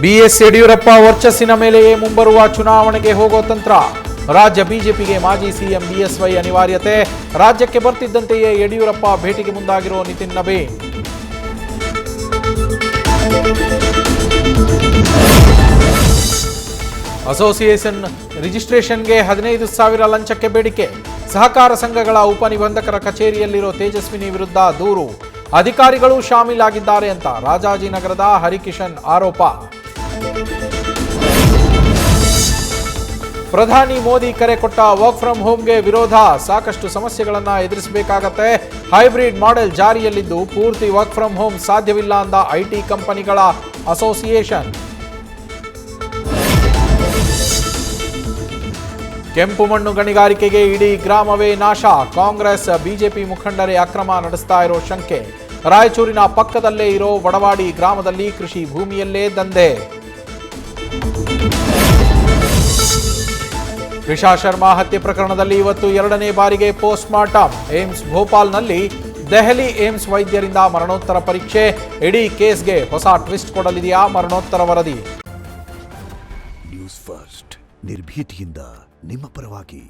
BS Yediyurappa ವರ್ಚಸ್ಸಿನ ಮೇಲೆಯೇ ಮುಂಬರುವ ಚುನಾವಣೆಗೆ ಹೋಗೋ ತಂತ್ರ. ರಾಜ್ಯ ಬಿಜೆಪಿಗೆ ಮಾಜಿ ಸಿಎಂ ಬಿಎಸ್ವೈ ಅನಿವಾರ್ಯತೆ. ರಾಜ್ಯಕ್ಕೆ ಬರ್ತಿದ್ದಂತೆಯೇ ಯಡಿಯೂರಪ್ಪ ಭೇಟಿಗೆ ಮುಂದಾಗಿರೋ ನಿತಿನ್ ನಬೀನ್. ಅಸೋಸಿಯೇಷನ್ ರಿಜಿಸ್ಟ್ರೇಷನ್ಗೆ 15,000 ಲಂಚಕ್ಕೆ ಬೇಡಿಕೆ. ಸಹಕಾರ ಸಂಘಗಳ ಉಪನಿಬಂಧಕರ ಕಚೇರಿಯಲ್ಲಿರೋ ತೇಜಸ್ವಿನಿ ವಿರುದ್ಧ ದೂರು. ಅಧಿಕಾರಿಗಳು ಶಾಮೀಲಾಗಿದ್ದಾರೆ ಅಂತ ರಾಜಾಜಿನಗರದ ಹರಿಕಿಶನ್ ಆರೋಪ. ಪ್ರಧಾನಿ ಮೋದಿ ಕರೆ ಕೊಟ್ಟ ವರ್ಕ್ ಫ್ರಂ ಹೋಮ್ಗೆ ವಿರೋಧ. ಸಾಕಷ್ಟು ಸಮಸ್ಯೆಗಳನ್ನು ಎದುರಿಸಬೇಕಾಗತ್ತೆ. ಹೈಬ್ರಿಡ್ ಮಾಡೆಲ್ ಜಾರಿಯಲ್ಲಿದ್ದು ಪೂರ್ತಿ ವರ್ಕ್ ಫ್ರಂ ಹೋಮ್ ಸಾಧ್ಯವಿಲ್ಲ ಅಂದ ಐಟಿ ಕಂಪನಿಗಳ ಅಸೋಸಿಯೇಷನ್. ಕೆಂಪು ಮಣ್ಣು ಗಣಿಗಾರಿಕೆಗೆ ಇಡೀ ಗ್ರಾಮವೇ ನಾಶ. ಕಾಂಗ್ರೆಸ್ ಬಿಜೆಪಿ ಮುಖಂಡರೇ ಅಕ್ರಮ ನಡೆಸ್ತಾ ಇರೋ ಶಂಕೆ. ರಾಯಚೂರಿನ ಪಕ್ಕದಲ್ಲೇ ಇರೋ ವಡವಾಡಿ ಗ್ರಾಮದಲ್ಲಿ ಕೃಷಿ ಭೂಮಿಯಲ್ಲೇ ದಂಧೆ. ರಿಷಾ ಶರ್ಮಾ ಹತ್ಯೆ ಪ್ರಕರಣದಲ್ಲಿ ಇವತ್ತು 2ನೇ ಬಾರಿಗೆ ಪೋಸ್ಟ್ ಮಾರ್ಟಮ್. ಏಮ್ಸ್ ಭೋಪಾಲ್ನಲ್ಲಿ ದೆಹಲಿ ಏಮ್ಸ್ ವೈದ್ಯರಿಂದ ಮರಣೋತ್ತರ ಪರೀಕ್ಷೆ. ಇಡೀ ಕೇಸ್ಗೆ ಹೊಸ ಟ್ವಿಸ್ಟ್ ಕೊಡಲಿದೆಯಾ ಮರಣೋತ್ತರ ವರದಿ? ನ್ಯೂಸ್ ಫಸ್ಟ್ ನಿರ್ಭೀತಿಯಿಂದ ನಿಮ್ಮ ಪರವಾಗಿ.